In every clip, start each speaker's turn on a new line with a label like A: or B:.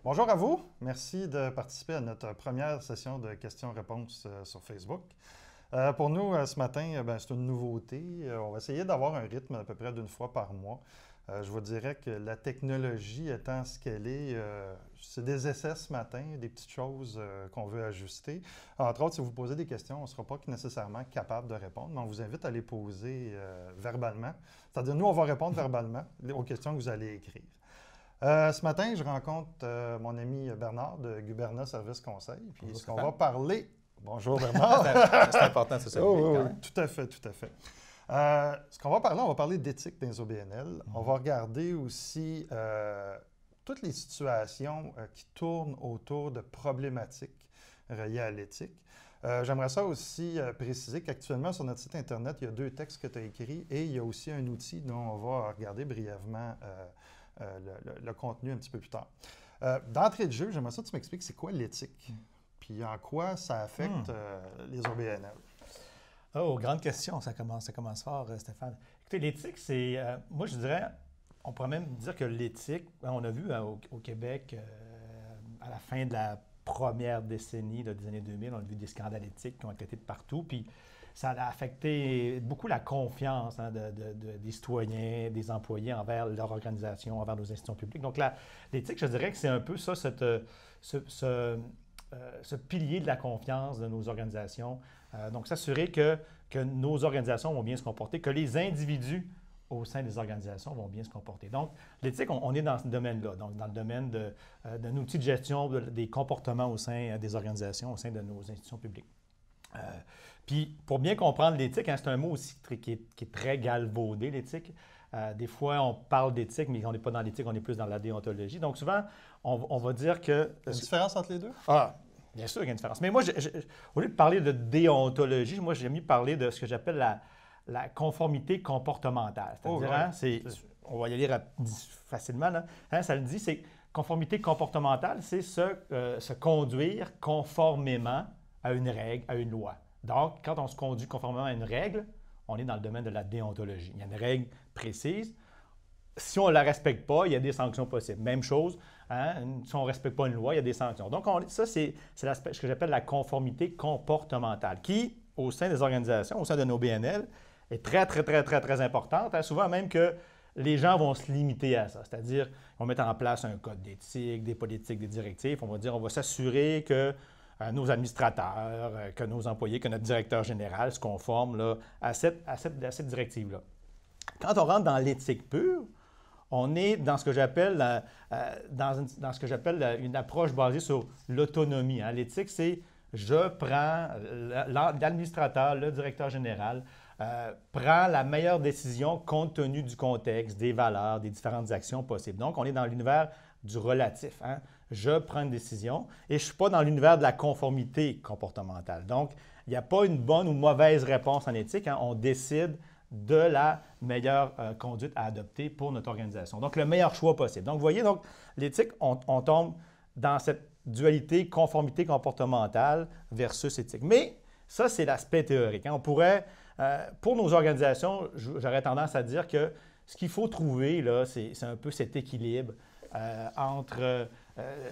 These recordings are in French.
A: Bonjour à vous. Merci de participer à notre première session de questions-réponses sur Facebook. Pour nous, ce matin, c'est une nouveauté. On va essayer d'avoir un rythme à peu près d'une fois par mois. Je vous dirais que la technologie étant ce qu'elle est, c'est des essais ce matin, des petites choses qu'on veut ajuster. Entre autres, si vous posez des questions, on ne sera pas nécessairement capable de répondre, mais on vous invite à les poser verbalement. C'est-à-dire, nous, on va répondre verbalement aux questions que vous allez écrire. Ce matin, je rencontre mon ami Bernard de Guberna Service Conseil. Puis
B: Bonjour,
A: ce qu'on
B: Stéphane.
A: va parler... Bonjour Bernard.
B: C'est important, c'est ça.
A: Oh, oui, oui, tout à fait, tout à fait. Ce qu'on va parler, on va parler d'éthique dans les OBNL. On va regarder aussi toutes les situations qui tournent autour de problématiques reliées à l'éthique. J'aimerais ça aussi préciser qu'actuellement, sur notre site Internet, il y a 2 textes que tu as écrits et il y a aussi un outil dont on va regarder brièvement le contenu un petit peu plus tard. D'entrée de jeu, j'aimerais ça que tu m'expliques c'est quoi l'éthique, puis en quoi ça affecte les OBNL.
B: Oh, grande question, ça commence fort, Stéphane. Écoutez, l'éthique, c'est, moi je dirais, on pourrait même dire que l'éthique, on a vu au Québec, à la fin de la première décennie des années 2000, on a vu des scandales éthiques qui ont été de partout, puis ça a affecté beaucoup la confiance des citoyens, des employés envers leur organisation, envers nos institutions publiques. Donc, l'éthique, je dirais que c'est un peu ça, ce pilier de la confiance de nos organisations. Donc, s'assurer que nos organisations vont bien se comporter, que les individus au sein des organisations vont bien se comporter. Donc, l'éthique, on est dans ce domaine-là, donc dans le domaine d'un outil de gestion des comportements au sein des organisations, au sein de nos institutions publiques. Puis, pour bien comprendre l'éthique, c'est un mot aussi qui est très galvaudé, l'éthique. Des fois, on parle d'éthique, mais on n'est pas dans l'éthique, on est plus dans la déontologie. Donc, souvent, on va dire que...
A: Il y a une différence entre les deux?
B: Ah, bien sûr qu'il y a une différence. Mais moi, au lieu de parler de déontologie, moi, j'aime mieux parler de ce que j'appelle la conformité comportementale. C'est-à-dire, on va y aller facilement, là. Ça le dit, c'est conformité comportementale, c'est se conduire conformément à une règle, à une loi. Donc, quand on se conduit conformément à une règle, on est dans le domaine de la déontologie. Il y a une règle précise. Si on ne la respecte pas, il y a des sanctions possibles. Même chose, si on ne respecte pas une loi, il y a des sanctions. Donc, ça, c'est ce que j'appelle la conformité comportementale, qui, au sein des organisations, au sein de nos BNL, est très, très, très, très, très importante. Souvent même que les gens vont se limiter à ça. C'est-à-dire, on va mettre en place un code d'éthique, des politiques, des directives. On va s'assurer que nos administrateurs, que nos employés, que notre directeur général se conforment là, à cette directive-là. Quand on rentre dans l'éthique pure, on est dans ce que j'appelle une approche basée sur l'autonomie. L'éthique, c'est je prends l'administrateur, le directeur général, prend la meilleure décision compte tenu du contexte, des valeurs, des différentes actions possibles. Donc, on est dans l'univers du relatif. Je prends une décision et je ne suis pas dans l'univers de la conformité comportementale. Donc, il n'y a pas une bonne ou mauvaise réponse en éthique. On décide de la meilleure conduite à adopter pour notre organisation. Donc, le meilleur choix possible. Donc, vous voyez, l'éthique, on tombe dans cette dualité conformité comportementale versus éthique. Mais ça, c'est l'aspect théorique. On pourrait, pour nos organisations, j'aurais tendance à dire que ce qu'il faut trouver, là, c'est un peu cet équilibre entre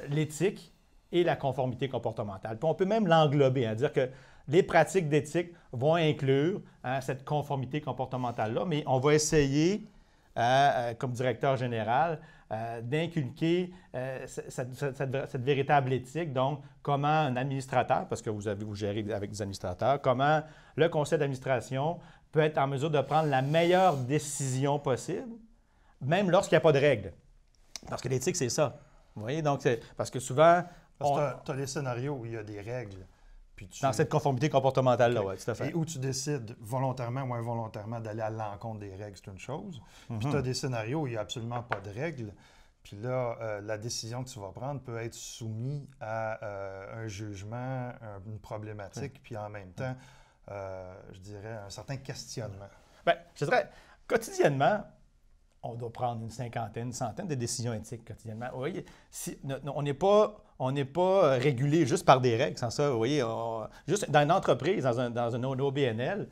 B: l'éthique et la conformité comportementale. Puis on peut même l'englober, dire que les pratiques d'éthique vont inclure cette conformité comportementale-là, mais on va essayer, comme directeur général, d'inculquer cette véritable éthique. Donc, comment un administrateur, parce que vous gérez avec des administrateurs, comment le conseil d'administration peut être en mesure de prendre la meilleure décision possible, même lorsqu'il n'y a pas de règles. Parce que l'éthique, c'est ça. Vous voyez? Donc, parce que souvent...
A: Parce que tu as des scénarios où il y a des règles. Puis
B: dans cette conformité comportementale-là, oui, tout à fait.
A: Et où tu décides volontairement ou involontairement d'aller à l'encontre des règles, c'est une chose. Puis tu as des scénarios où il n'y a absolument pas de règles. Puis là, la décision que tu vas prendre peut être soumise à un jugement, une problématique, puis en même temps, je dirais, un certain questionnement.
B: Bien, je dirais, quotidiennement, on doit prendre une cinquantaine, une centaine de décisions éthiques quotidiennement. Vous voyez, on n'est pas régulé juste par des règles, sans ça. Vous voyez, juste dans une entreprise, dans un OBNL,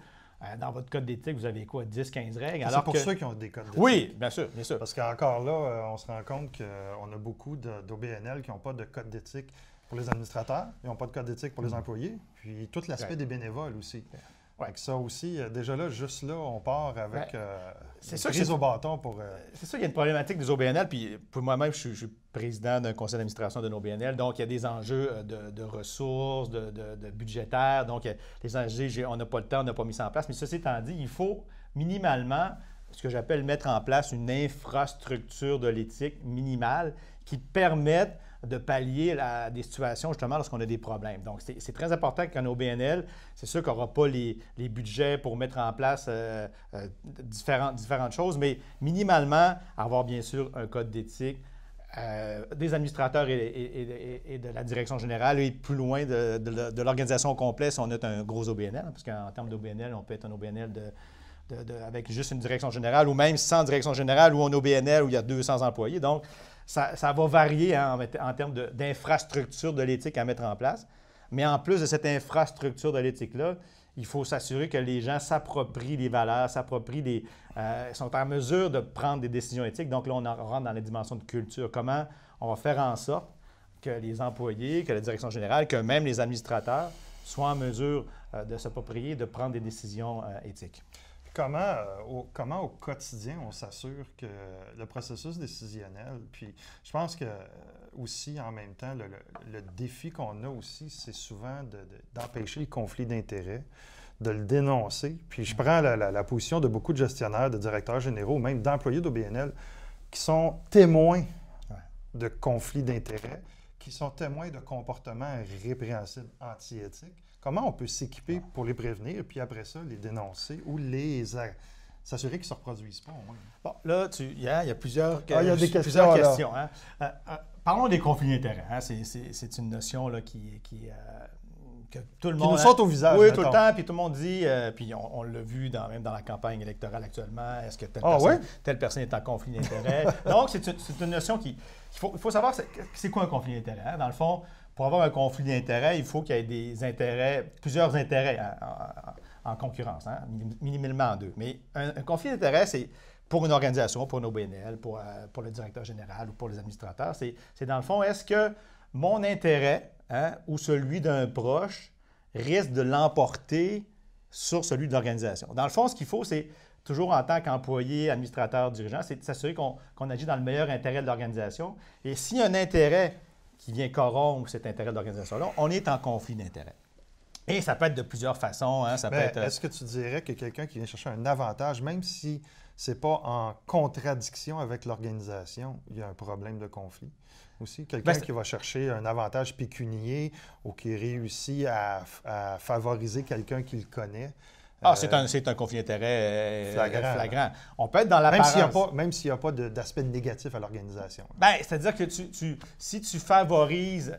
B: Dans votre code d'éthique, vous avez quoi, 10, 15 règles?
A: C'est pour ceux qui ont des codes d'éthique.
B: Oui, bien sûr, bien sûr.
A: Parce qu'encore là, on se rend compte qu'on a beaucoup d'OBNL qui n'ont pas de code d'éthique pour les administrateurs, ils n'ont pas de code d'éthique pour les employés, puis tout l'aspect des bénévoles aussi. Fait que ça aussi, déjà là, juste là, on part avec une prise au bâton pour...
B: C'est sûr qu'il y a une problématique des OBNL, puis pour moi-même, je suis président d'un conseil d'administration de nos OBNL, donc il y a des enjeux de ressources, de budgétaires, donc les enjeux, on n'a pas le temps, on n'a pas mis ça en place, mais ceci étant dit, il faut minimalement, ce que j'appelle mettre en place une infrastructure de l'éthique minimale qui permette de pallier à des situations, justement, lorsqu'on a des problèmes. Donc, c'est très important qu'en OBNL, c'est sûr qu'on n'aura pas les budgets pour mettre en place différentes choses, mais minimalement, avoir bien sûr un code d'éthique des administrateurs et de la direction générale et plus loin de l'organisation complète si on est un gros OBNL, parce qu'en termes d'OBNL, on peut être un OBNL avec juste une direction générale ou même sans direction générale ou un OBNL où il y a 200 employés. Donc, ça va varier en termes d'infrastructure de l'éthique à mettre en place. Mais en plus de cette infrastructure de l'éthique-là, il faut s'assurer que les gens s'approprient les valeurs, sont en mesure de prendre des décisions éthiques. Donc là, on rentre dans la dimension de culture. Comment on va faire en sorte que les employés, que la direction générale, que même les administrateurs soient en mesure de s'approprier, de prendre des décisions éthiques.
A: Comment au quotidien on s'assure que le processus décisionnel, puis je pense que aussi en même temps, le défi qu'on a aussi, c'est souvent d'empêcher le conflit d'intérêts, de le dénoncer. Puis je prends la position de beaucoup de gestionnaires, de directeurs généraux, même d'employés d'OBNL qui sont témoins de conflits d'intérêts, qui sont témoins de comportements répréhensibles, anti-éthiques. Comment on peut s'équiper pour les prévenir, puis après ça, les dénoncer ou s'assurer qu'ils ne se reproduisent pas au moins?
B: Bon, là, il y a plusieurs
A: questions.
B: Hein. Parlons des conflits d'intérêts. Hein. C'est une notion là, que tout le monde...
A: Qui nous saute au visage.
B: Oui, tout le temps, puis tout le monde dit, puis on l'a vu même dans la campagne électorale actuellement, est-ce que telle personne est en conflit d'intérêts? Donc, c'est une notion il faut savoir, c'est quoi un conflit d'intérêts? Hein? Dans le fond, pour avoir un conflit d'intérêts, il faut qu'il y ait plusieurs intérêts en concurrence, hein? Minimalement deux. Mais un conflit d'intérêts, c'est pour une organisation, pour une OBNL, pour le directeur général ou pour les administrateurs, c'est dans le fond, est-ce que mon intérêt ou celui d'un proche risque de l'emporter sur celui de l'organisation? Dans le fond, ce qu'il faut, c'est toujours en tant qu'employé, administrateur, dirigeant, c'est de s'assurer qu'on agit dans le meilleur intérêt de l'organisation. Et s'il y a un intérêt qui vient corrompre cet intérêt de l'organisation-là, on est en conflit d'intérêt. Et ça peut être de plusieurs façons. Hein,
A: est-ce que tu dirais que quelqu'un qui vient chercher un avantage, même si ce n'est pas en contradiction avec l'organisation, il y a un problème de conflit aussi? Quelqu'un qui va chercher un avantage pécunier ou qui réussit à favoriser quelqu'un qu'il connaît.
B: C'est un conflit d'intérêt flagrant. On peut être dans l'apparence.
A: Même s'il n'y a pas d'aspect négatif à l'organisation.
B: C'est-à-dire que si tu favorises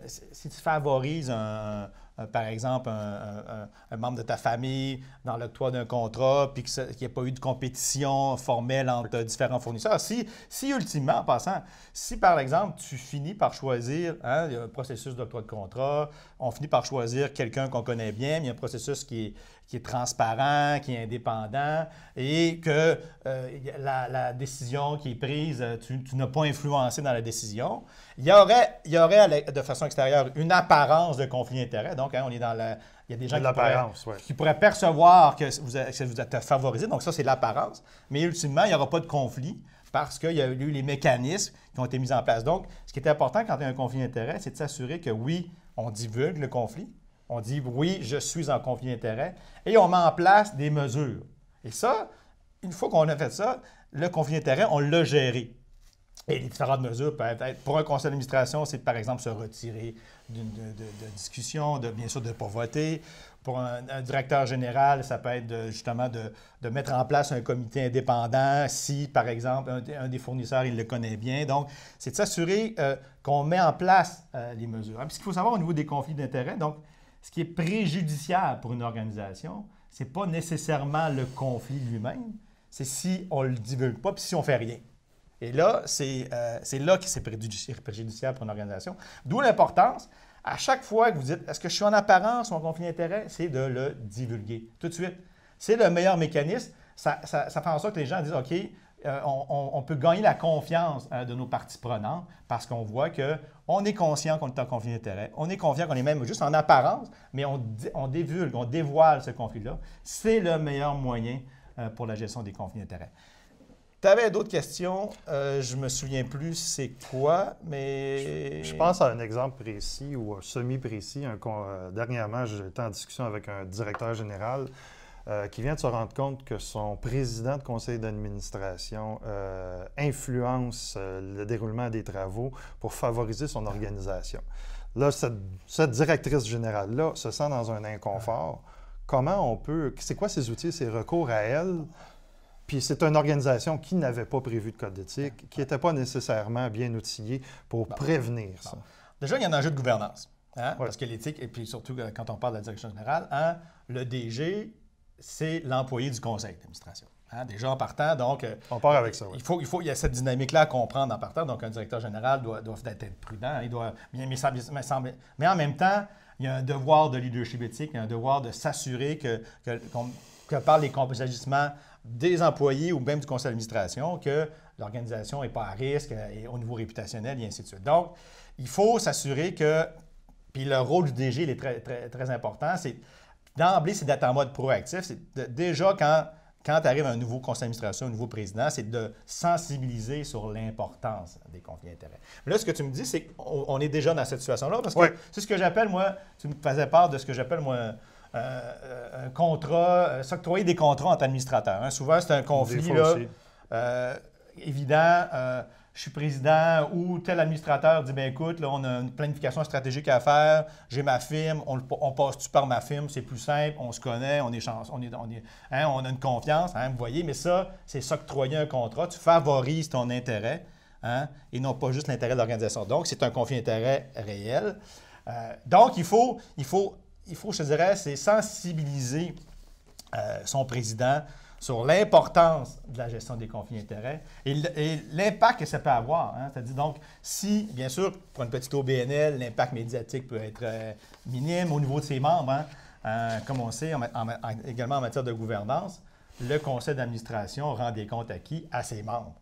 B: par exemple, un membre de ta famille dans l'octroi d'un contrat, puis qu'il n'y ait pas eu de compétition formelle entre différents fournisseurs. Si ultimement, en passant, si par exemple, tu finis par choisir, il y a un processus d'octroi de contrat, on finit par choisir quelqu'un qu'on connaît bien, mais il y a un processus qui est transparent, qui est indépendant, et que la décision qui est prise, tu n'as pas influencé dans la décision, il y aurait de façon extérieure une apparence de conflit d'intérêt. Donc, on est dans il y a des gens qui pourraient percevoir que vous êtes favorisé. Donc, ça, c'est l'apparence. Mais ultimement, il n'y aura pas de conflit parce qu'il y a eu les mécanismes qui ont été mis en place. Donc, ce qui est important quand il y a un conflit d'intérêt, c'est de s'assurer que oui, on divulgue le conflit. On dit oui, je suis en conflit d'intérêt et on met en place des mesures. Et ça, une fois qu'on a fait ça, le conflit d'intérêt, on l'a géré. Et les différentes mesures peuvent être, pour un conseil d'administration, c'est par exemple se retirer de discussion, bien sûr de ne pas voter. Pour un directeur général, ça peut être justement de mettre en place un comité indépendant si, par exemple, un des fournisseurs, il le connaît bien. Donc, c'est de s'assurer qu'on met en place les mesures. Puis, ce qu'il faut savoir au niveau des conflits d'intérêts, donc, ce qui est préjudiciable pour une organisation, ce n'est pas nécessairement le conflit lui-même, c'est si on ne le divulgue pas puis si on ne fait rien. Et là, c'est là que c'est préjudiciable pour une organisation. D'où l'importance, à chaque fois que vous dites « est-ce que je suis en apparence ou en conflit d'intérêt », c'est de le divulguer tout de suite. C'est le meilleur mécanisme. Ça fait en sorte que les gens disent, OK, on peut gagner la confiance de nos parties prenantes parce qu'on voit qu'on est conscient qu'on est en conflit d'intérêts. On est confiant qu'on est même juste en apparence, mais on divulgue, on dévoile ce conflit-là. C'est le meilleur moyen pour la gestion des conflits d'intérêts. Tu avais d'autres questions. Je ne me souviens plus c'est quoi, mais...
A: Je pense à un exemple précis ou semi-précis. Dernièrement, j'étais en discussion avec un directeur général qui vient de se rendre compte que son président de conseil d'administration influence le déroulement des travaux pour favoriser son organisation. Là, cette directrice générale-là se sent dans un inconfort. Comment on peut... C'est quoi ses outils, ses recours à elle? Puis c'est une organisation qui n'avait pas prévu de code d'éthique, qui n'était pas nécessairement bien outillée pour prévenir ça.
B: Déjà, il y a un enjeu de gouvernance, parce que l'éthique, et puis surtout quand on parle de la direction générale, le DG, c'est l'employé du conseil d'administration. Déjà en partant, donc...
A: On part avec ça, oui.
B: Il y a cette dynamique-là à comprendre en partant. Donc, un directeur général doit être prudent. Mais en même temps, il y a un devoir de leadership éthique, il y a un devoir de s'assurer que par les agissements des employés ou même du conseil d'administration, que l'organisation n'est pas à risque et au niveau réputationnel et ainsi de suite. Donc, il faut s'assurer que... Puis le rôle du DG, il est très, très, très important. D'emblée, c'est d'être en mode proactif. Déjà, quand arrive un nouveau conseil d'administration, un nouveau président, c'est de sensibiliser sur l'importance des conflits d'intérêts. Mais là, ce que tu me dis, c'est qu'on est déjà dans cette situation-là, parce que c'est ce que j'appelle, moi, tu me faisais part de ce que j'appelle, moi, un contrat, s'octroyer des contrats entre administrateurs. Souvent, c'est un conflit là, évident. Je suis président ou tel administrateur dit, bien écoute, là, on a une planification stratégique à faire, j'ai ma firme, on passe-tu par ma firme, c'est plus simple, on se connaît, on a une confiance, vous voyez, mais ça, c'est s'octroyer un contrat, tu favorises ton intérêt et non pas juste l'intérêt de l'organisation. Donc, c'est un conflit d'intérêt réel. Donc, il faut, je te dirais, c'est sensibiliser son président sur l'importance de la gestion des conflits d'intérêts et l'impact que ça peut avoir. C'est-à-dire, donc, si, bien sûr, pour une petite OBNL, l'impact médiatique peut être minime au niveau de ses membres, comme on sait, également en matière de gouvernance, le conseil d'administration rend des comptes acquis à ses membres.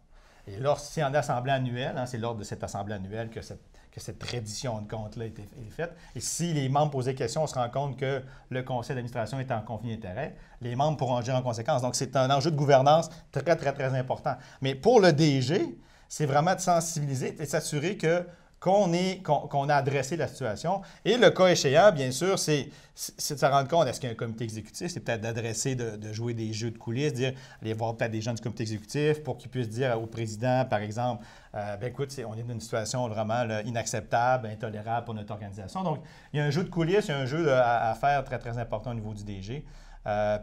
B: Et lorsqu'il y a une assemblée annuelle, c'est lors de cette assemblée annuelle que cette reddition de comptes-là est faite. Et si les membres posent des questions, on se rend compte que le conseil d'administration est en conflit d'intérêts, les membres pourront agir en conséquence. Donc, c'est un enjeu de gouvernance très, très, très important. Mais pour le DG, c'est vraiment de sensibiliser et s'assurer qu'on a adressé la situation. Et le cas échéant, bien sûr, c'est de se rendre compte, est-ce qu'il y a un comité exécutif? C'est peut-être d'adresser, de jouer des jeux de coulisses, aller voir peut-être des gens du comité exécutif pour qu'ils puissent dire au président, par exemple, bien écoute, on est dans une situation vraiment là, inacceptable, intolérable pour notre organisation. Donc, il y a un jeu de coulisses, il y a un jeu à faire très, très important au niveau du DG.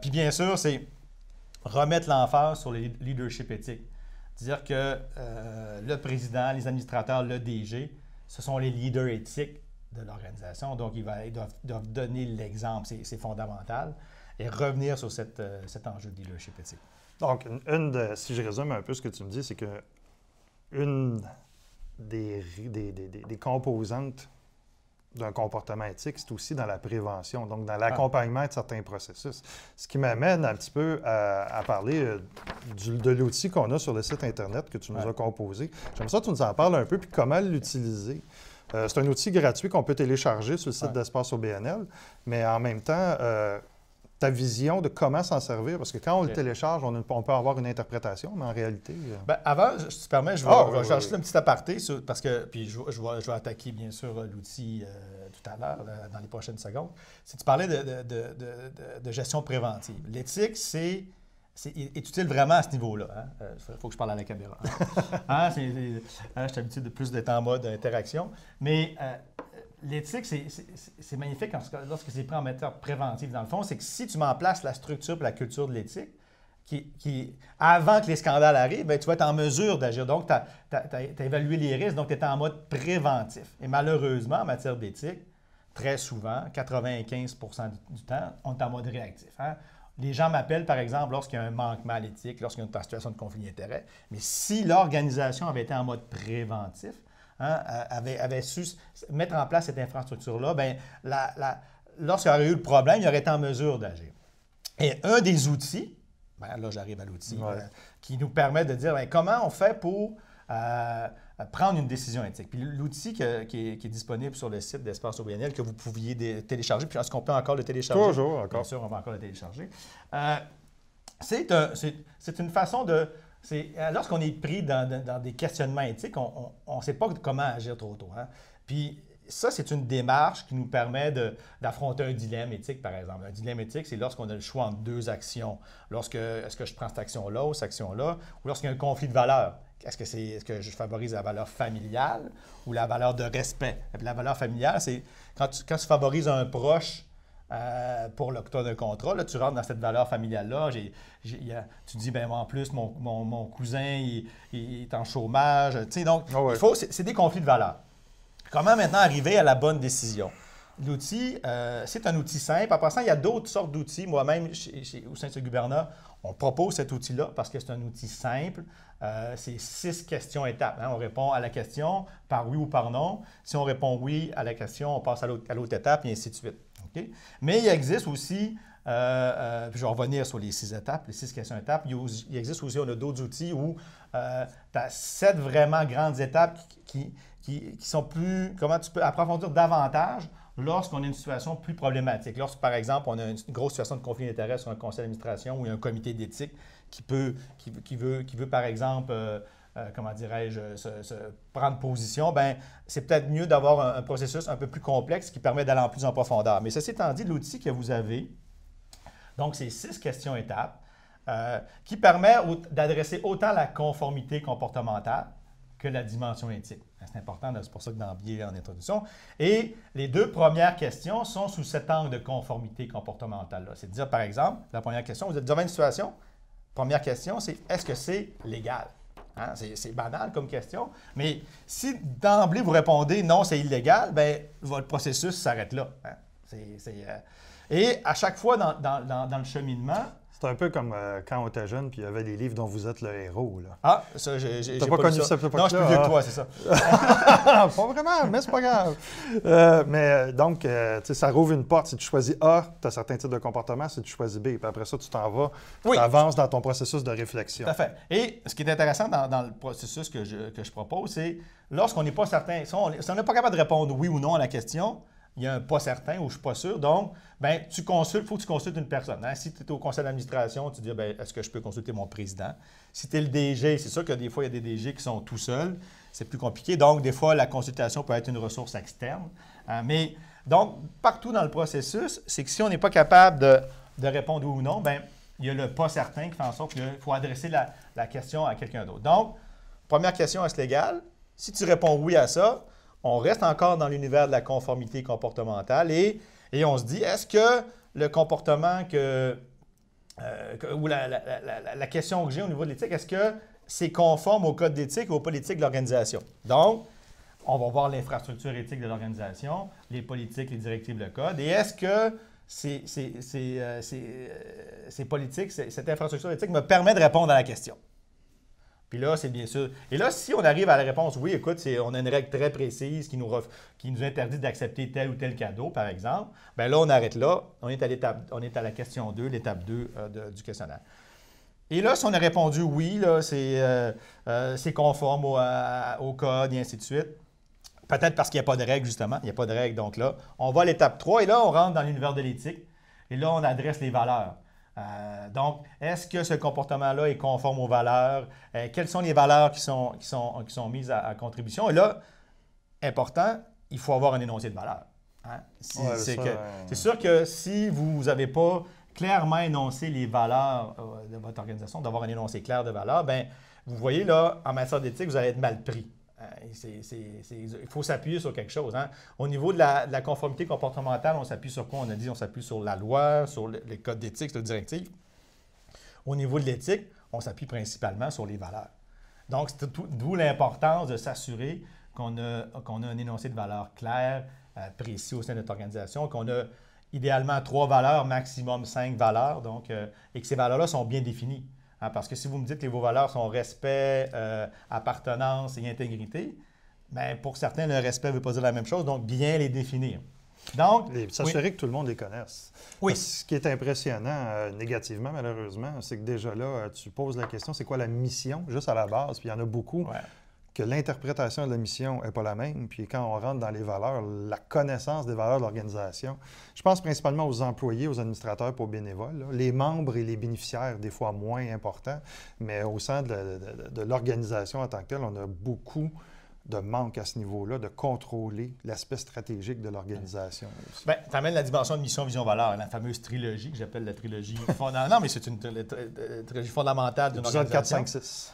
B: Puis bien sûr, c'est remettre l'emphase sur le leadership éthique. Dire que le président, les administrateurs, le DG, ce sont les leaders éthiques de l'organisation. Donc, ils doivent donner l'exemple. C'est fondamental. Et revenir sur cet enjeu de leadership éthique.
A: Donc, si je résume un peu ce que tu me dis, c'est que une des composantes d'un comportement éthique, c'est aussi dans la prévention, donc dans l'accompagnement de certains processus. Ce qui m'amène un petit peu à parler de l'outil qu'on a sur le site Internet que tu nous as composé. J'aimerais ça que tu nous en parles un peu, puis comment l'utiliser. C'est un outil gratuit qu'on peut télécharger sur le site d'Espace OBNL, mais en même temps, ta vision de comment s'en servir, parce que quand on le télécharge, on peut avoir une interprétation, mais en réalité...
B: Bien, avant, si tu permets, je vais juste un petit aparté, parce que puis je vais attaquer, bien sûr, l'outil tout à l'heure, dans les prochaines secondes. Si tu parlais de gestion préventive. L'éthique, est utile vraiment à ce niveau-là. Il faut que je parle à la caméra. Je suis habitué de plus d'être en mode interaction. Mais l'éthique, c'est magnifique lorsque c'est pris en matière préventive. Dans le fond, c'est que si tu mets en place la structure et la culture de l'éthique, avant que les scandales arrivent, bien, tu vas être en mesure d'agir. Donc, tu as évalué les risques, donc tu es en mode préventif. Et malheureusement, en matière d'éthique, très souvent, 95 % du temps, on est en mode réactif. Les gens m'appellent, par exemple, lorsqu'il y a un manquement à l'éthique, lorsqu'il y a une situation de conflit d'intérêts. Mais si l'organisation avait été en mode préventif, avait su mettre en place cette infrastructure-là, bien, lorsqu'il y aurait eu le problème, il aurait été en mesure d'agir. Et un des outils, ben là j'arrive à l'outil, qui nous permet de dire ben, comment on fait pour prendre une décision éthique. Puis l'outil qui est disponible sur le site d'Espace OBNL, que vous pouviez télécharger, puis est-ce qu'on peut encore le télécharger?
A: Toujours, encore.
B: Bien sûr, on va encore le télécharger. C'est une façon de... Lorsqu'on est pris dans des questionnements éthiques, on ne sait pas comment agir trop tôt. Hein? Puis ça, c'est une démarche qui nous permet d'affronter un dilemme éthique, par exemple. Un dilemme éthique, c'est lorsqu'on a le choix entre deux actions. Est-ce que je prends cette action-là ou cette action-là, ou lorsqu'il y a un conflit de valeurs. Est-ce que je favorise la valeur familiale ou la valeur de respect? Et puis la valeur familiale, c'est quand tu favorises un proche pour l'octroi d'un contrat, là, tu rentres dans cette valeur familiale-là. Tu dis, ben moi, en plus, mon cousin, il est en chômage. Tu sais, donc, c'est des conflits de valeurs. Comment maintenant arriver à la bonne décision? L'outil, c'est un outil simple. En passant, il y a d'autres sortes d'outils. Moi-même, au sein de ce gouvernement, on propose cet outil-là parce que c'est un outil simple. C'est 6 questions-étapes. Hein? On répond à la question par oui ou par non. Si on répond oui à la question, on passe à l'autre étape, et ainsi de suite. Okay? Mais il existe aussi, puis je vais revenir sur les 6 étapes, les 6 questions-étapes. Il existe aussi, on a d'autres outils où tu as 7 vraiment grandes étapes qui sont plus, comment tu peux approfondir davantage lorsqu'on a une situation plus problématique. Lorsque, par exemple, on a une grosse situation de conflit d'intérêts sur un conseil d'administration ou un comité d'éthique qui veut, par exemple, comment dirais-je, prendre position, bien, c'est peut-être mieux d'avoir un processus un peu plus complexe qui permet d'aller en plus en profondeur. Mais ceci étant dit, l'outil que vous avez, donc c'est 6 questions-étapes, qui permet d'adresser autant la conformité comportementale que la dimension éthique. C'est important, c'est pour ça que d'emblée en introduction. Et les 2 premières questions sont sous cet angle de conformité comportementale-là. C'est de dire, par exemple, la première question, vous êtes devant une situation, première question, c'est est-ce que c'est légal? Hein? C'est banal comme question, mais si d'emblée vous répondez non, c'est illégal, bien, votre processus s'arrête là. Hein? Et à chaque fois dans le cheminement,
A: c'est un peu comme quand on était jeune, puis il y avait les livres dont vous êtes le héros. Là.
B: Ah, ça, j'ai
A: pas connu ça.
B: Non, je suis plus vieux que toi, c'est ça.
A: Pas vraiment, mais c'est pas grave. Donc, ça rouvre une porte. Si tu choisis A, tu as certains types de comportements. Si tu choisis B, puis après ça, tu t'en vas, tu avances dans ton processus de réflexion.
B: Tout à fait. Et ce qui est intéressant dans le processus que je propose, c'est lorsqu'on n'est pas certain, si on n'est pas capable de répondre oui ou non à la question, il y a un pas certain ou je ne suis pas sûr. Donc, ben, il faut que tu consultes une personne. Hein? Si tu es au conseil d'administration, tu dis ben, est-ce que je peux consulter mon président? Si tu es le DG, c'est sûr que des fois, il y a des DG qui sont tout seuls. C'est plus compliqué. Donc, des fois, la consultation peut être une ressource externe. Mais donc, partout dans le processus, c'est que si on n'est pas capable de répondre oui ou non, bien, il y a le pas certain qui fait en sorte qu'il faut adresser la question à quelqu'un d'autre. Donc, première question, est-ce légal? Si tu réponds oui à ça, on reste encore dans l'univers de la conformité comportementale et on se dit, est-ce que le comportement ou la question que j'ai au niveau de l'éthique, est-ce que c'est conforme au code d'éthique ou aux politiques de l'organisation? Donc, on va voir l'infrastructure éthique de l'organisation, les politiques, les directives, le code. Et est-ce que ces politiques, cette infrastructure éthique me permet de répondre à la question? Puis là, c'est bien sûr. Et là, si on arrive à la réponse, oui, écoute, on a une règle très précise qui nous interdit d'accepter tel ou tel cadeau, par exemple, bien là, on arrête là. On est à la question 2, l'étape 2 du questionnaire. Et là, si on a répondu oui, là, c'est conforme au code et ainsi de suite, peut-être parce qu'il n'y a pas de règle, justement. Il n'y a pas de règle. Donc là, on va à l'étape 3 et là, on rentre dans l'univers de l'éthique. Et là, on adresse les valeurs. Donc, est-ce que ce comportement-là est conforme aux valeurs? Quelles sont les valeurs qui sont mises à contribution? Et là, important, il faut avoir un énoncé de valeurs. Hein? C'est sûr que si vous n'avez pas clairement énoncé les valeurs de votre organisation, d'avoir un énoncé clair de valeurs, bien, vous voyez là, en matière d'éthique, vous allez être mal pris. Il faut s'appuyer sur quelque chose. Hein? Au niveau de la conformité comportementale, on s'appuie sur quoi? On a dit on s'appuie sur la loi, sur les codes d'éthique, sur les directives. Au niveau de l'éthique, on s'appuie principalement sur les valeurs. Donc, c'est d'où l'importance de s'assurer qu'on a un énoncé de valeurs clair, précis au sein de notre organisation, qu'on a idéalement 3 valeurs, maximum 5 valeurs, donc, et que ces valeurs-là sont bien définies. Hein, parce que si vous me dites que vos valeurs sont respect, appartenance et intégrité, bien, pour certains, le respect ne veut pas dire la même chose, donc bien les définir. Donc,
A: s'assurer que tout le monde les connaisse.
B: Oui.
A: Ce qui est impressionnant, négativement, malheureusement, c'est que déjà là, tu poses la question, c'est quoi la mission, juste à la base, puis il y en a beaucoup, que l'interprétation de la mission n'est pas la même, puis quand on rentre dans les valeurs, la connaissance des valeurs de l'organisation, je pense principalement aux employés, aux administrateurs et aux bénévoles, là. Les membres et les bénéficiaires, des fois moins importants, mais au sein de l'organisation en tant que telle, on a beaucoup de manque à ce niveau-là, de contrôler l'aspect stratégique de l'organisation.
B: Bien, tu amènes la dimension de mission, vision, valeur, la fameuse trilogie que j'appelle la trilogie fondamentale. Non, mais c'est une trilogie fondamentale d'une organisation. 4, 5, 6.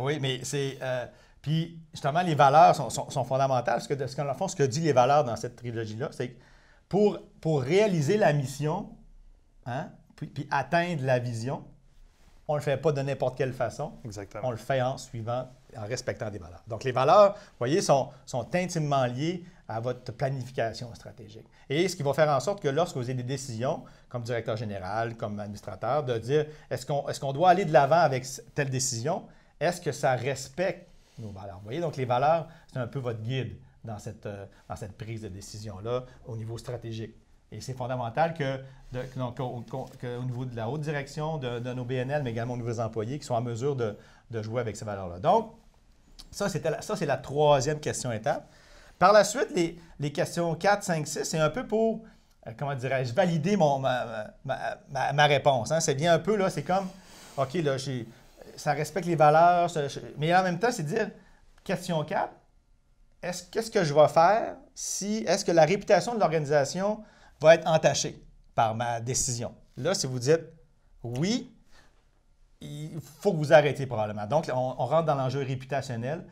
B: Oui, mais c'est... puis, justement, les valeurs sont fondamentales, parce que, dans le fond, ce que dit les valeurs dans cette trilogie-là, c'est que pour réaliser la mission, puis atteindre la vision, on ne le fait pas de n'importe quelle façon.
A: Exactement.
B: On le fait en respectant des valeurs. Donc, les valeurs, vous voyez, sont intimement liées à votre planification stratégique. Et ce qui va faire en sorte que lorsque vous avez des décisions, comme directeur général, comme administrateur, de dire est-ce qu'on doit aller de l'avant avec telle décision? Est-ce que ça respecte nos valeurs? Vous voyez, donc les valeurs, c'est un peu votre guide dans cette prise de décision-là au niveau stratégique. Et c'est fondamental qu'au niveau de la haute direction de nos BNL, mais également au niveau des employés, qui sont en mesure de jouer avec ces valeurs-là. Donc, ça, c'est la troisième question étape. Par la suite, les questions 4, 5, 6, c'est un peu pour, comment dirais-je, valider ma réponse. C'est bien un peu, là, c'est comme, OK, là, ça respecte les valeurs, mais en même temps, c'est de dire, question 4, qu'est-ce que je vais faire est-ce que la réputation de l'organisation va être entachée par ma décision? Là, si vous dites oui, il faut que vous arrêtiez probablement. Donc, on rentre dans l'enjeu réputationnel.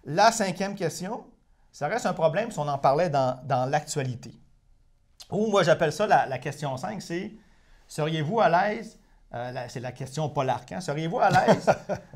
B: La cinquième question, ça reste un problème si on en parlait dans l'actualité. Ou moi, j'appelle ça la question 5, c'est seriez-vous à l'aise, c'est la question Paul Arcand, seriez-vous à l'aise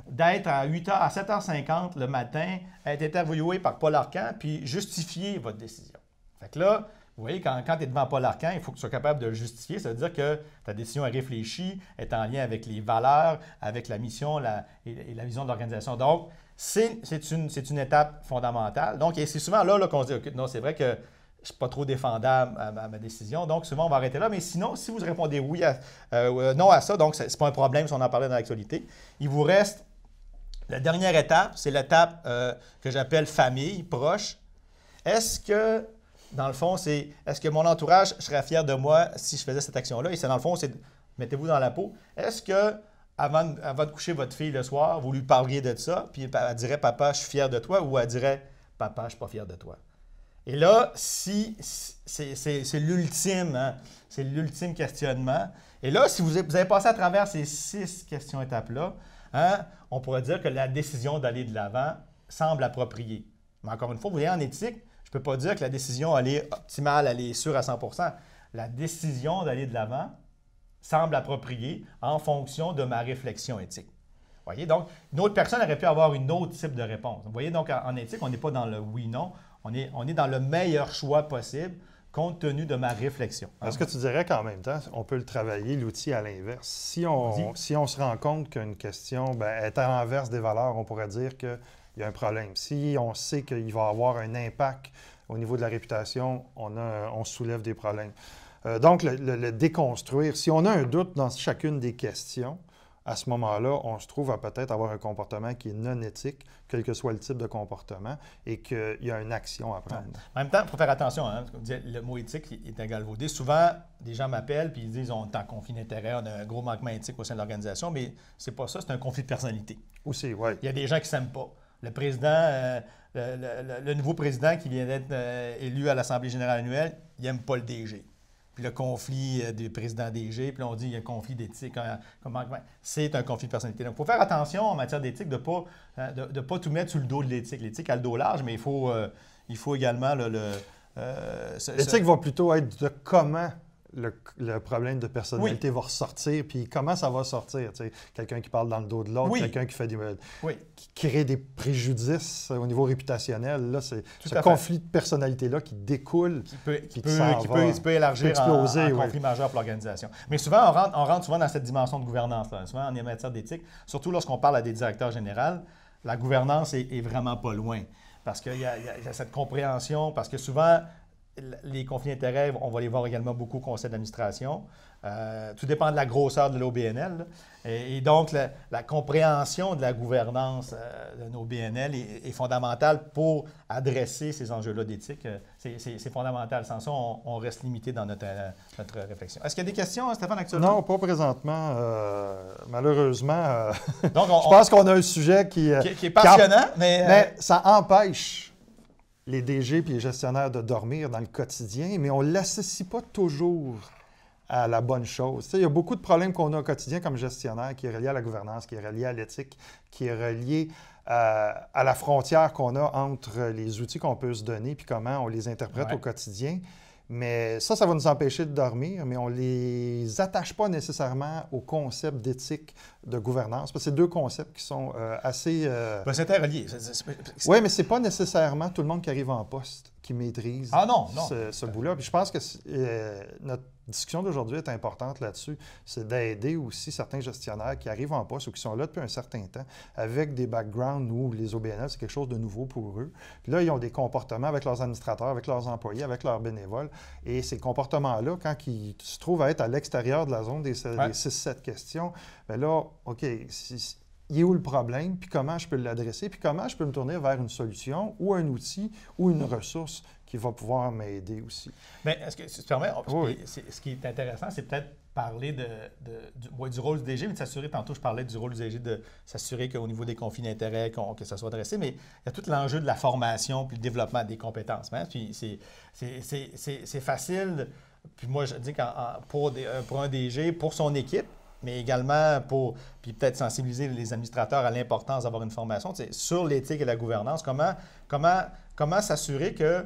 B: d'être à 8h, à 7h50 le matin, être interviewé par Paul Arcand, puis justifier votre décision? Fait que là, vous voyez, quand tu es devant Paul Arcand, il faut que tu sois capable de le justifier. Ça veut dire que ta décision est réfléchie, est en lien avec les valeurs, avec la mission et la vision de l'organisation. Donc, c'est une étape fondamentale. Donc, et c'est souvent là qu'on se dit, OK, non, c'est vrai que je ne suis pas trop défendable à ma décision. Donc, souvent, on va arrêter là. Mais sinon, si vous répondez oui non à ça, donc ce n'est pas un problème si on en parlait dans l'actualité, il vous reste la dernière étape, c'est l'étape que j'appelle famille, proche. Est-ce que dans le fond, est-ce que mon entourage serait fier de moi si je faisais cette action-là? Et c'est dans le fond, mettez-vous dans la peau. Est-ce que avant de coucher votre fille le soir, vous lui parliez de ça, puis elle dirait « Papa, je suis fier de toi » ou elle dirait « Papa, je ne suis pas fier de toi ». Et là, c'est l'ultime, c'est l'ultime questionnement. Et là, si vous avez passé à travers ces 6 questions-étapes-là, on pourrait dire que la décision d'aller de l'avant semble appropriée. Mais encore une fois, vous voyez, en éthique, je ne peux pas dire que la décision elle est optimale, elle est sûre à 100%. La décision d'aller de l'avant semble appropriée en fonction de ma réflexion éthique. Vous voyez, donc, une autre personne aurait pu avoir une autre type de réponse. Vous voyez, donc, en éthique, on n'est pas dans le oui-non, on est dans le meilleur choix possible compte tenu de ma réflexion.
A: Est-ce que tu dirais qu'en même temps, on peut le travailler, l'outil à l'inverse? Si on se rend compte qu'une question est à l'inverse des valeurs, on pourrait dire que il y a un problème. Si on sait qu'il va y avoir un impact au niveau de la réputation, on soulève des problèmes. Donc, le déconstruire, si on a un doute dans chacune des questions, à ce moment-là, on se trouve à peut-être avoir un comportement qui est non éthique, quel que soit le type de comportement, et qu'il y a une action à prendre.
B: En même temps, il faut faire attention. Le mot éthique est galvaudé. Souvent, des gens m'appellent et ils disent on est en conflit d'intérêts, on a un gros manquement éthique au sein de l'organisation, mais c'est pas ça, c'est un conflit de personnalité.
A: Aussi, oui.
B: Il y a des gens qui ne s'aiment pas. Le président, le nouveau président qui vient d'être élu à l'Assemblée générale annuelle, il n'aime pas le DG. Puis le conflit du président DG, puis là, on dit qu'il y a un conflit d'éthique. C'est un conflit de personnalité. Donc, il faut faire attention en matière d'éthique de ne pas tout mettre sous le dos de l'éthique. L'éthique a le dos large, mais il faut également
A: l'éthique va plutôt être de comment le problème de personnalité va ressortir, puis comment ça va sortir. Quelqu'un qui parle dans le dos de l'autre, quelqu'un qui fait qui crée des préjudices au niveau réputationnel. Là, c'est ce conflit de personnalité-là qui découle,
B: qui peut élargir en conflit majeur pour l'organisation. Mais souvent, on rentre souvent dans cette dimension de gouvernance. Là. Souvent, en matière d'éthique, surtout lorsqu'on parle à des directeurs généraux, la gouvernance est vraiment pas loin. Parce qu'il y a cette compréhension, parce que souvent, les conflits d'intérêts, on va les voir également beaucoup au conseil d'administration. Tout dépend de la grosseur de l'OBNL. Et donc, la compréhension de la gouvernance de nos BNL est fondamentale pour adresser ces enjeux-là d'éthique. C'est fondamental. Sans ça, on reste limité dans notre réflexion. Est-ce qu'il y a des questions, Stéphane, actuellement?
A: Non, pas présentement. Malheureusement,
B: Donc,
A: je pense qu'on a un sujet qui
B: est passionnant,
A: mais ça empêche les DG et les gestionnaires de dormir dans le quotidien, mais on ne l'associe pas toujours à la bonne chose. Tu sais, il y a beaucoup de problèmes qu'on a au quotidien comme gestionnaire qui est relié à la gouvernance, qui est relié à l'éthique, qui est relié à la frontière qu'on a entre les outils qu'on peut se donner puis comment on les interprète au quotidien. Mais ça va nous empêcher de dormir, mais on ne les attache pas nécessairement au concept d'éthique, de gouvernance, parce que c'est deux concepts qui sont assez...
B: c'est interrelié.
A: Oui, mais ce n'est pas nécessairement tout le monde qui arrive en poste qui maîtrise ce bout-là. Puis je pense que notre discussion d'aujourd'hui est importante là-dessus. C'est d'aider aussi certains gestionnaires qui arrivent en poste ou qui sont là depuis un certain temps avec des backgrounds où les OBNL, c'est quelque chose de nouveau pour eux. Puis là, ils ont des comportements avec leurs administrateurs, avec leurs employés, avec leurs bénévoles. Et ces comportements-là, quand ils se trouvent à être à l'extérieur de la zone des 6-7 questions, bien là, OK, il est où le problème, puis comment je peux l'adresser, puis comment je peux me tourner vers une solution ou un outil ou une ressource qui va pouvoir m'aider aussi.
B: Bien, est-ce que tu te permets? Oui. Ce qui est intéressant, c'est peut-être parler du rôle du DG, mais de s'assurer, tantôt je parlais du rôle du DG, de s'assurer qu'au niveau des conflits d'intérêts, que ça soit adressé, mais il y a tout l'enjeu de la formation puis le développement des compétences. Hein? Puis c'est facile, puis moi je dis pour un DG, pour son équipe, mais également puis peut-être sensibiliser les administrateurs à l'importance d'avoir une formation sur l'éthique et la gouvernance. Comment s'assurer que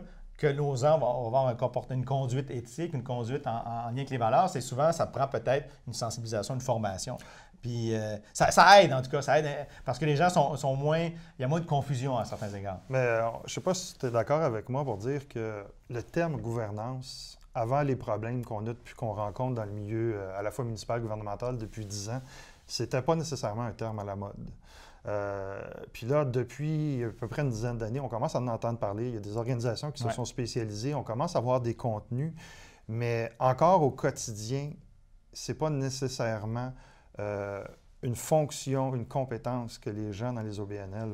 B: nos gens vont avoir une conduite éthique, une conduite en lien avec les valeurs? C'est souvent, ça prend peut-être une sensibilisation, une formation. Puis ça aide, en tout cas, ça aide parce que les gens sont moins... Il y a moins de confusion à certains égards.
A: Mais je ne sais pas si tu es d'accord avec moi pour dire que le terme gouvernance, avant les problèmes qu'on a depuis qu'on rencontre dans le milieu à la fois municipal, gouvernemental depuis 10 ans, c'était pas nécessairement un terme à la mode. Puis là, depuis à peu près une dizaine d'années, on commence à en entendre parler. Il y a des organisations qui se sont spécialisées. On commence à avoir des contenus. Mais encore au quotidien, c'est pas nécessairement une fonction, une compétence que les gens dans les OBNL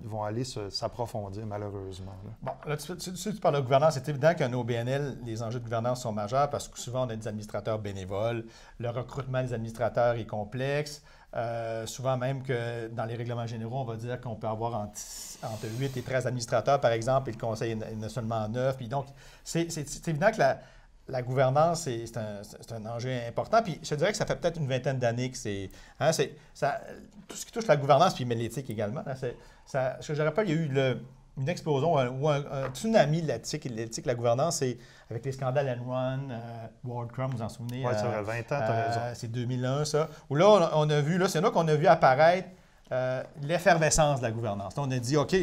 A: vont aller s'approfondir, malheureusement.
B: Bon, là, tu parles de gouvernance. C'est évident qu'un OBNL, les enjeux de gouvernance sont majeurs parce que souvent, on a des administrateurs bénévoles. Le recrutement des administrateurs est complexe. Souvent même que dans les règlements généraux, on va dire qu'on peut avoir entre 8 et 13 administrateurs, par exemple, et le conseil en a seulement 9. Puis donc, c'est évident que la gouvernance, c'est un enjeu important. Puis je te dirais que ça fait peut-être une vingtaine d'années que tout ce qui touche la gouvernance, puis l'éthique également, ce que je rappelle, il y a eu une explosion ou un tsunami de l'éthique et la gouvernance, c'est avec les scandales Enron, WorldCom, vous vous en souvenez?
A: Oui, ça fait 20 ans, tu as raison.
B: C'est 2001, ça. Où là, on a vu, c'est là qu'on a vu apparaître l'effervescence de la gouvernance. Là, on a dit, OK,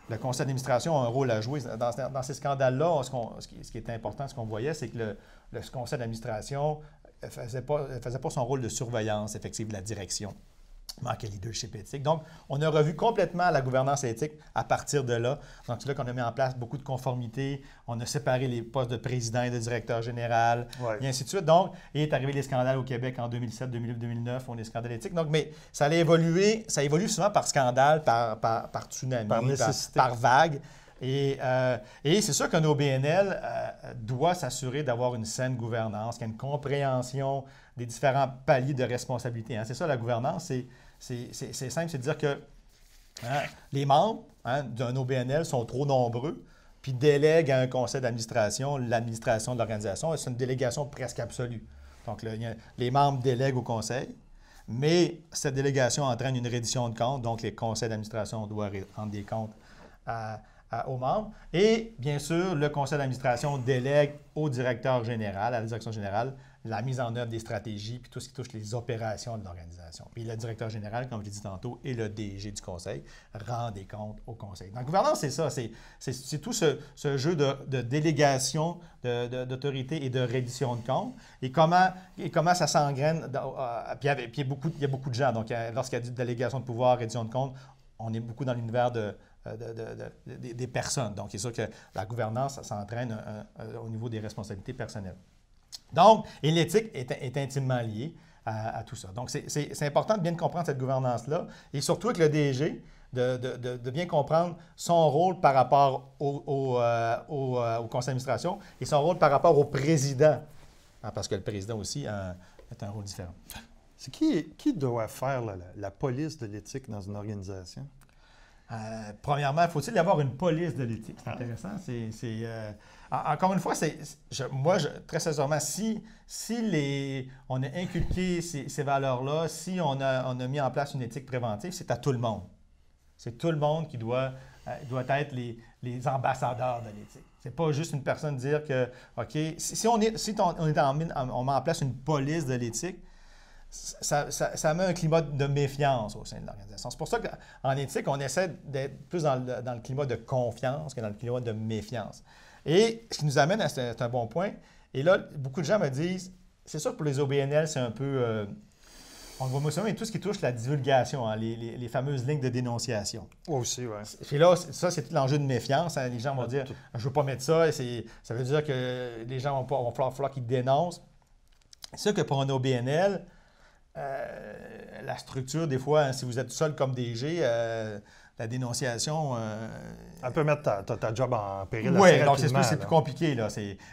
B: le conseil d'administration a un rôle à jouer. Dans ces scandales-là, ce qui était important, ce qu'on voyait, c'est que le conseil d'administration ne faisait pas son rôle de surveillance effective de la direction. Manquait leadership éthique. Donc, on a revu complètement la gouvernance éthique à partir de là. Donc, c'est là qu'on a mis en place beaucoup de conformités. On a séparé les postes de président et de directeur général, et ainsi de suite. Donc, il est arrivé les scandales au Québec en 2007, 2008, 2009. On a des scandales éthiques. Donc, mais ça allait évoluer. Ça évolue souvent par scandale, par tsunami, par vague. Et c'est sûr qu'un OBNL doit s'assurer d'avoir une saine gouvernance, qu'il y a une compréhension des différents paliers de responsabilité. Hein. C'est ça, la gouvernance, c'est simple, c'est de dire que les membres d'un OBNL sont trop nombreux, puis délèguent à un conseil d'administration l'administration de l'organisation. C'est une délégation presque absolue. Donc, les membres délèguent au conseil, mais cette délégation entraîne une reddition de comptes, donc les conseils d'administration doivent rendre des comptes aux membres. Et bien sûr, le conseil d'administration délègue au directeur général, à la direction générale, la mise en œuvre des stratégies puis tout ce qui touche les opérations de l'organisation. Puis le directeur général, comme je l'ai dit tantôt, et le DG du conseil rend des comptes au conseil. Donc, la gouvernance, c'est ça. C'est tout ce jeu de délégation d'autorité et de reddition de comptes. Et comment ça s'engraine. Puis il y a beaucoup de gens. Donc, lorsqu'il y a une délégation de pouvoir, reddition de comptes, on est beaucoup dans l'univers de des personnes. Donc, c'est sûr que la gouvernance, ça s'entraîne au niveau des responsabilités personnelles. Donc, et l'éthique est intimement liée à tout ça. Donc, c'est important de bien comprendre cette gouvernance-là et surtout avec le DG, de bien comprendre son rôle par rapport au conseil d'administration et son rôle par rapport au président, parce que le président aussi a un rôle différent.
A: C'est qui doit faire la police de l'éthique dans une organisation?
B: Premièrement, faut-il y avoir une police de l'éthique? C'est intéressant. Encore une fois, très sincèrement, si on a inculqué ces valeurs-là, si on a mis en place une éthique préventive, c'est à tout le monde. C'est tout le monde qui doit être les ambassadeurs de l'éthique. C'est pas juste une personne dire que, OK, si on met en place une police de l'éthique, ça met un climat de méfiance au sein de l'organisation. C'est pour ça qu'en éthique, on essaie d'être plus dans le climat de confiance que dans le climat de méfiance. Et ce qui nous amène c'est un bon point. Et là, beaucoup de gens me disent, c'est sûr que pour les OBNL, c'est un peu... on va mentionner tout ce qui touche la divulgation, hein, les fameuses lignes de dénonciation.
A: Aussi, oui.
B: Et là, ça, c'est tout l'enjeu de méfiance. Hein. Les gens vont dire, je ne veux pas mettre ça. Ça veut dire que les gens vont falloir qu'ils dénoncent. C'est sûr que pour un OBNL, la structure, des fois, hein, si vous êtes seul comme DG, la dénonciation...
A: Elle peut mettre ta job en péril assez
B: rapidement. Oui, donc c'est plus compliqué. Là.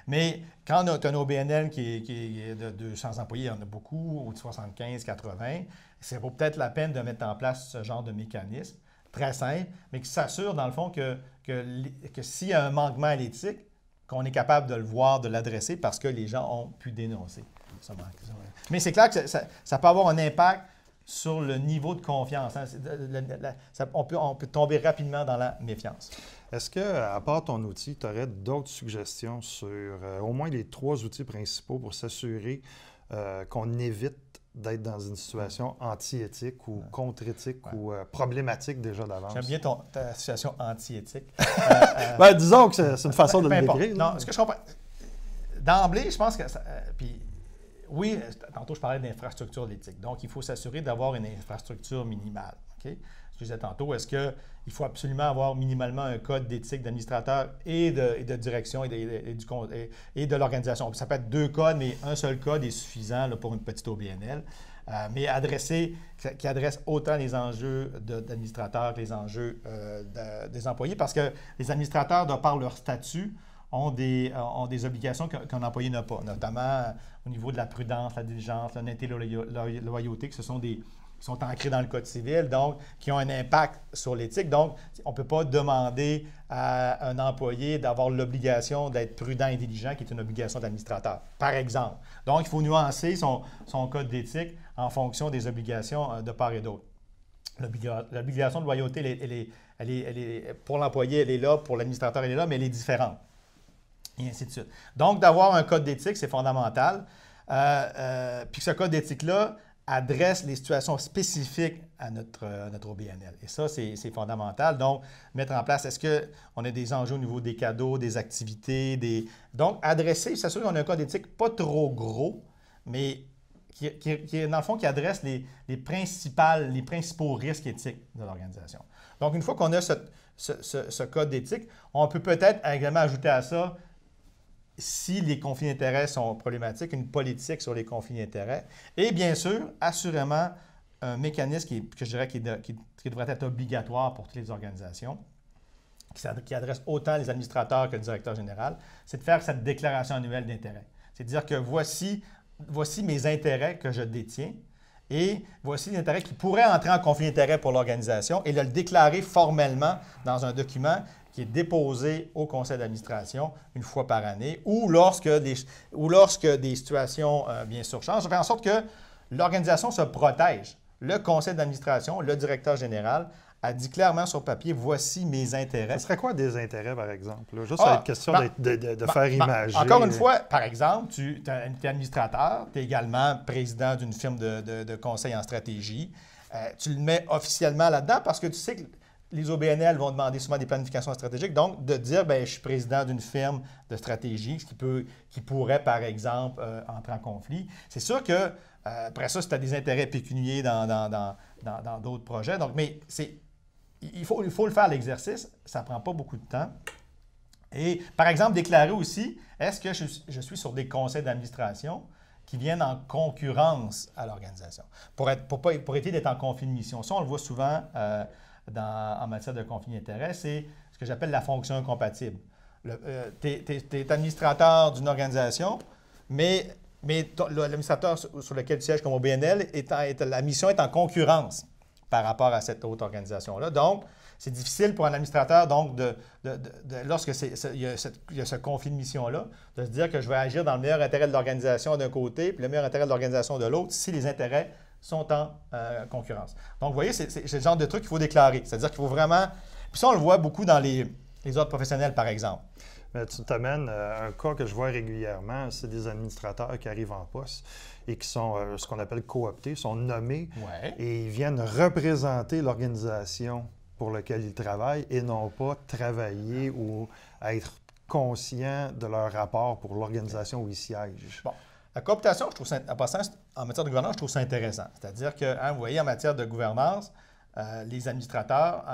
B: Mais quand tu as un OBNL qui est de 200 employés, il y en a beaucoup, ou de 75, 80, c'est peut-être la peine de mettre en place ce genre de mécanisme, très simple, mais qui s'assure, dans le fond, que s'il y a un manquement à l'éthique, qu'on est capable de le voir, de l'adresser, parce que les gens ont pu dénoncer. Mais c'est clair que ça peut avoir un impact sur le niveau de confiance. Hein. On peut tomber rapidement dans la méfiance.
A: Est-ce que, à part ton outil, tu aurais d'autres suggestions sur au moins les 3 outils principaux pour s'assurer qu'on évite d'être dans une situation anti-éthique ou contre-éthique ou problématique déjà d'avance?
B: J'aime bien ta situation anti-éthique.
A: Disons que c'est une façon de le décrire.
B: Non, ce que je comprends... D'emblée, je pense que... Oui, tantôt, je parlais d'infrastructure d'éthique. Donc, il faut s'assurer d'avoir une infrastructure minimale. Okay? Je disais tantôt, est-ce qu'il faut absolument avoir minimalement un code d'éthique d'administrateur et de direction et de l'organisation? Ça peut être 2 codes, mais un seul code est suffisant là, pour une petite OBNL. Mais qui adresse autant les enjeux d'administrateurs que les enjeux des employés, parce que les administrateurs, de par leur statut, ont des obligations qu'un employé n'a pas, notamment au niveau de la prudence, la diligence, l'honnêteté, la loyauté, qui sont ancrés dans le Code civil, donc qui ont un impact sur l'éthique. Donc, on ne peut pas demander à un employé d'avoir l'obligation d'être prudent et diligent, qui est une obligation d'administrateur, par exemple. Donc, il faut nuancer son code d'éthique en fonction des obligations de part et d'autre. L'obligation de loyauté, elle est, pour l'employé, elle est là, pour l'administrateur, elle est là, mais elle est différente. Et ainsi de suite. Donc, d'avoir un code d'éthique, c'est fondamental. Puis ce code d'éthique-là adresse les situations spécifiques à notre OBNL. Et ça, c'est fondamental. Donc, mettre en place, est-ce qu'on a des enjeux au niveau des cadeaux, des activités, Donc, adresser, s'assurer qu'on a un code d'éthique pas trop gros, mais qui dans le fond, qui adresse les principaux risques éthiques de l'organisation. Donc, une fois qu'on a ce code d'éthique, on peut peut-être également ajouter à ça, si les conflits d'intérêts sont problématiques, une politique sur les conflits d'intérêts. Et bien sûr, assurément, un mécanisme que je dirais qui devrait être obligatoire pour toutes les organisations, qui adresse autant les administrateurs que le directeur général, c'est de faire cette déclaration annuelle d'intérêts. C'est de dire que voici mes intérêts que je détiens et voici les intérêts qui pourraient entrer en conflit d'intérêts pour l'organisation et de le déclarer formellement dans un document qui est déposé au conseil d'administration une fois par année ou lorsque des situations, bien sûr, changent. Ça fait en sorte que l'organisation se protège. Le conseil d'administration, le directeur général, a dit clairement sur papier, voici mes intérêts.
A: Ce serait quoi des intérêts, par exemple? Là, juste cette question de faire imager.
B: Encore une fois, par exemple, tu es administrateur, tu es également président d'une firme de conseil en stratégie. Tu le mets officiellement là-dedans parce que tu sais que les OBNL vont demander souvent des planifications stratégiques. Donc, de dire, je suis président d'une firme de stratégie, qui pourrait, par exemple, entrer en conflit. C'est sûr que, après ça, si tu as des intérêts pécuniaires dans d'autres projets. Donc, mais il faut le faire l'exercice, ça ne prend pas beaucoup de temps. Et par exemple, déclarer aussi, est-ce que je suis sur des conseils d'administration qui viennent en concurrence à l'organisation, pour éviter d'être en conflit de mission. Ça, on le voit souvent en matière de conflit d'intérêts, c'est ce que j'appelle la fonction incompatible. Tu es administrateur d'une organisation, mais l'administrateur sur lequel tu sièges comme au BNL, la mission est en concurrence par rapport à cette autre organisation-là. Donc, c'est difficile pour un administrateur, donc, lorsque il y a ce conflit de mission-là, de se dire que je vais agir dans le meilleur intérêt de l'organisation d'un côté, puis le meilleur intérêt de l'organisation de l'autre, si les intérêts sont en concurrence. Donc, vous voyez, c'est le genre de truc qu'il faut déclarer. C'est-à-dire qu'il faut vraiment... Puis ça, on le voit beaucoup dans les ordres professionnels, par exemple.
A: Mais tu t'amènes un cas que je vois régulièrement, c'est des administrateurs qui arrivent en poste et qui sont ce qu'on appelle cooptés, sont nommés et ils viennent représenter l'organisation pour laquelle ils travaillent et non pas travailler ou être conscients de leur rapport pour l'organisation où ils siègent.
B: Bon. La cooptation, je trouve ça, en matière de gouvernance, je trouve ça intéressant. C'est-à-dire que, vous voyez, en matière de gouvernance, les administrateurs,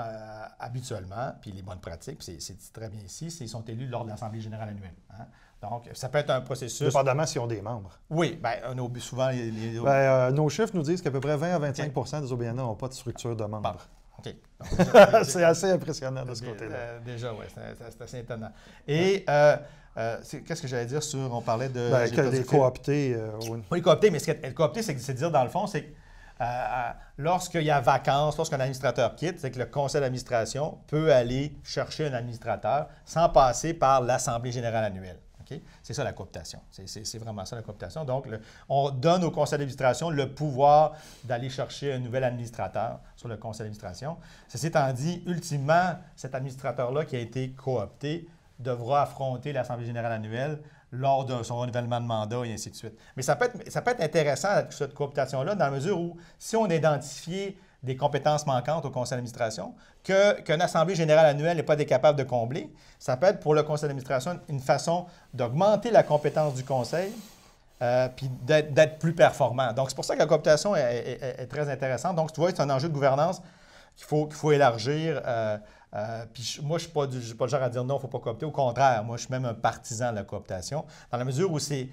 B: habituellement, puis les bonnes pratiques, puis c'est dit très bien ici, ils sont élus lors de l'Assemblée générale annuelle. Hein? Donc, ça peut être un processus...
A: Dépendamment s'ils ont des membres.
B: Oui, bien, souvent...
A: nos chiffres nous disent qu'à peu près 20 à 25 des OBNL n'ont pas de structure de membres.
B: Bon. OK.
A: C'est assez impressionnant de ce côté-là.
B: Déjà, oui, c'est assez étonnant. Et qu'est-ce que j'allais dire sur... On parlait de...
A: les cooptés...
B: Oui, les cooptés, mais le coopté, c'est dire, dans le fond, c'est que lorsqu'il y a vacances, lorsqu'un administrateur quitte, c'est que le conseil d'administration peut aller chercher un administrateur sans passer par l'Assemblée générale annuelle. Okay? C'est ça la cooptation. C'est vraiment ça la cooptation. Donc, on donne au conseil d'administration le pouvoir d'aller chercher un nouvel administrateur sur le conseil d'administration. Ceci étant dit, ultimement, cet administrateur-là qui a été coopté devra affronter l'Assemblée générale annuelle lors de son renouvellement de mandat et ainsi de suite. Mais ça peut être intéressant, cette cooptation-là, dans la mesure où, si on a identifié des compétences manquantes au conseil d'administration, qu'une Assemblée générale annuelle n'est pas capable de combler, ça peut être pour le conseil d'administration une façon d'augmenter la compétence du conseil puis d'être plus performant. Donc, c'est pour ça que la cooptation est très intéressante. Donc, tu vois, c'est un enjeu de gouvernance qu'il faut élargir. Puis moi, je ne suis pas le genre à dire non, il ne faut pas coopter. Au contraire, moi, je suis même un partisan de la cooptation, dans la mesure où c'est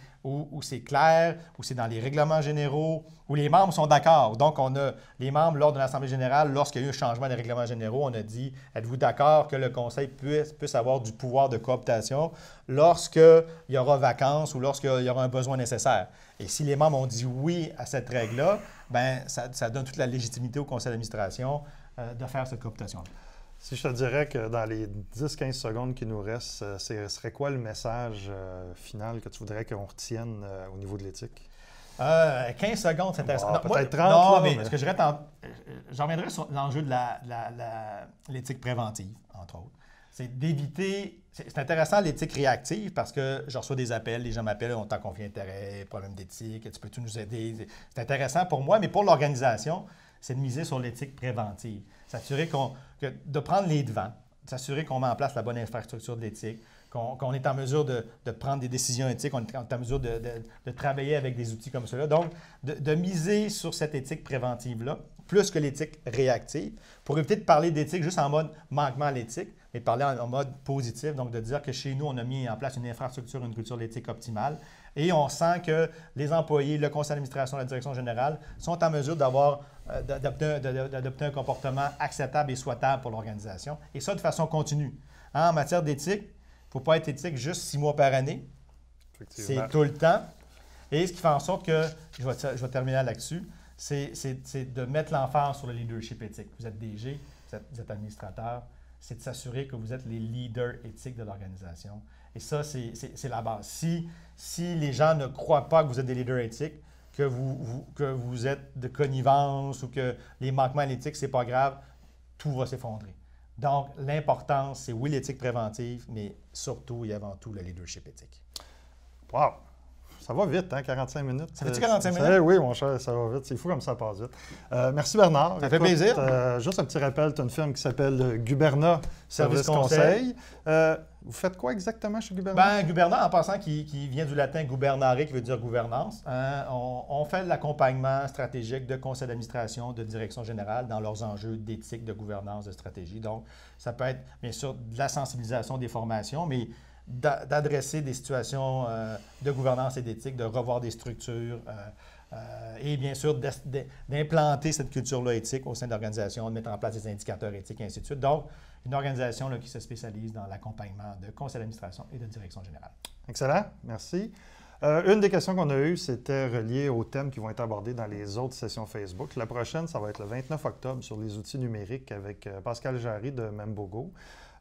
B: clair, où c'est dans les règlements généraux, où les membres sont d'accord. Donc, on a les membres, lors de l'Assemblée générale, lorsqu'il y a eu un changement des règlements généraux, on a dit, êtes-vous d'accord que le Conseil puisse avoir du pouvoir de cooptation lorsqu'il y aura vacances ou lorsqu'il y aura un besoin nécessaire? Et si les membres ont dit oui à cette règle-là, bien, ça donne toute la légitimité au Conseil d'administration de faire cette cooptation-là.
A: Si je te dirais que dans les 10-15 secondes qui nous restent, ce serait quoi le message final que tu voudrais qu'on retienne au niveau de l'éthique?
B: 15 secondes, c'est intéressant.
A: Peut-être 30.
B: Non,
A: là,
B: mais ce que je dirais, j'en reviendrai sur l'enjeu de l'éthique préventive, entre autres. C'est d'éviter... C'est intéressant l'éthique réactive parce que je reçois des appels, les gens m'appellent, on t'a conflit d'intérêt, problème d'éthique, tu peux-tu nous aider? C'est intéressant pour moi, mais pour l'organisation, c'est de miser sur l'éthique préventive. S'assurer de prendre les devants, s'assurer qu'on met en place la bonne infrastructure de l'éthique, qu'on est en mesure de prendre des décisions éthiques, on est en mesure de travailler avec des outils comme cela. Donc, de miser sur cette éthique préventive-là, plus que l'éthique réactive, pour éviter de parler d'éthique juste en mode manquement à l'éthique, mais de parler en mode positif, donc de dire que chez nous, on a mis en place une infrastructure, une culture de l'éthique optimale, et on sent que les employés, le conseil d'administration, la direction générale sont en mesure d'adopter un comportement acceptable et souhaitable pour l'organisation, et ça de façon continue. En matière d'éthique, il ne faut pas être éthique juste 6 mois par année. C'est tout le temps. Et ce qui fait en sorte que, je vais terminer là-dessus, c'est de mettre l'emphase sur le leadership éthique. Vous êtes DG, vous êtes administrateur, c'est de s'assurer que vous êtes les leaders éthiques de l'organisation. Et ça, c'est la base. Si les gens ne croient pas que vous êtes des leaders éthiques, que vous êtes de connivence ou que les manquements à l'éthique, ce n'est pas grave, tout va s'effondrer. Donc, l'importance, c'est oui, l'éthique préventive, mais surtout et avant tout, le leadership éthique.
A: Wow! Ça va vite, hein, 45 minutes.
B: Ça fait-tu 45 minutes?
A: Oui, mon cher, ça va vite. C'est fou comme ça passe vite. Merci, Bernard.
B: Ça fait plaisir.
A: Juste un petit rappel, tu as une firme qui s'appelle Guberna Service Conseil. Vous faites quoi exactement chez Gubernance?
B: Ben, Gubernance, en passant, qui vient du latin gubernare, qui veut dire gouvernance. Hein, on fait de l'accompagnement stratégique de conseil d'administration, de direction générale dans leurs enjeux d'éthique, de gouvernance, de stratégie. Donc, ça peut être, bien sûr, de la sensibilisation des formations, mais d'adresser des situations de gouvernance et d'éthique, de revoir des structures et bien sûr d'implanter cette culture-là éthique au sein de l'organisation, de mettre en place des indicateurs éthiques et ainsi de suite. Donc, une organisation là, qui se spécialise dans l'accompagnement de conseil d'administration et de direction générale.
A: Excellent, merci. Une des questions qu'on a eues, c'était reliée aux thèmes qui vont être abordés dans les autres sessions Facebook. La prochaine, ça va être le 29 octobre sur les outils numériques avec Pascal Jarry de Membogo.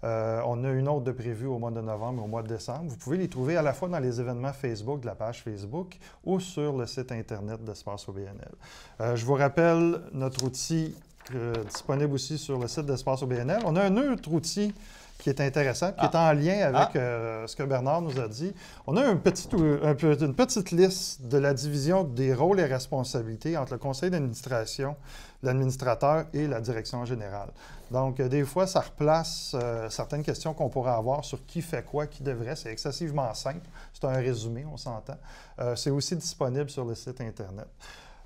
A: On a une autre de prévue au mois de novembre et au mois de décembre. Vous pouvez les trouver à la fois dans les événements Facebook de la page Facebook ou sur le site Internet d'Espace OBNL. Je vous rappelle notre outil disponible aussi sur le site d'Espace OBNL. On a un autre outil qui est intéressant, qui est en lien avec ce que Bernard nous a dit. On a une petite liste de la division des rôles et responsabilités entre le conseil d'administration, l'administrateur et la direction générale. Donc, des fois, ça replace certaines questions qu'on pourrait avoir sur qui fait quoi, qui devrait. C'est excessivement simple. C'est un résumé, on s'entend. C'est aussi disponible sur le site Internet.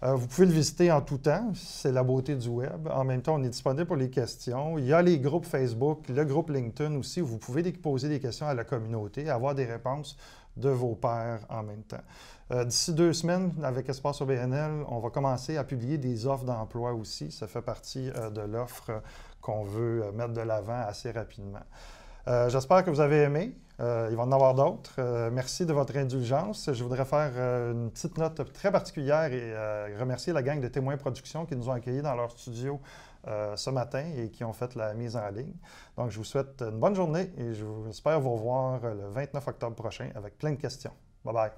A: Vous pouvez le visiter en tout temps, c'est la beauté du web. En même temps, on est disponible pour les questions. Il y a les groupes Facebook, le groupe LinkedIn aussi, où vous pouvez poser des questions à la communauté, avoir des réponses de vos pairs en même temps. D'ici 2 semaines, avec Espace OBNL, on va commencer à publier des offres d'emploi aussi. Ça fait partie de l'offre qu'on veut mettre de l'avant assez rapidement. J'espère que vous avez aimé. Il va en avoir d'autres. Merci de votre indulgence. Je voudrais faire une petite note très particulière et remercier la gang de Témoins Productions qui nous ont accueillis dans leur studio ce matin et qui ont fait la mise en ligne. Donc, je vous souhaite une bonne journée et j'espère vous revoir le 29 octobre prochain avec plein de questions. Bye bye.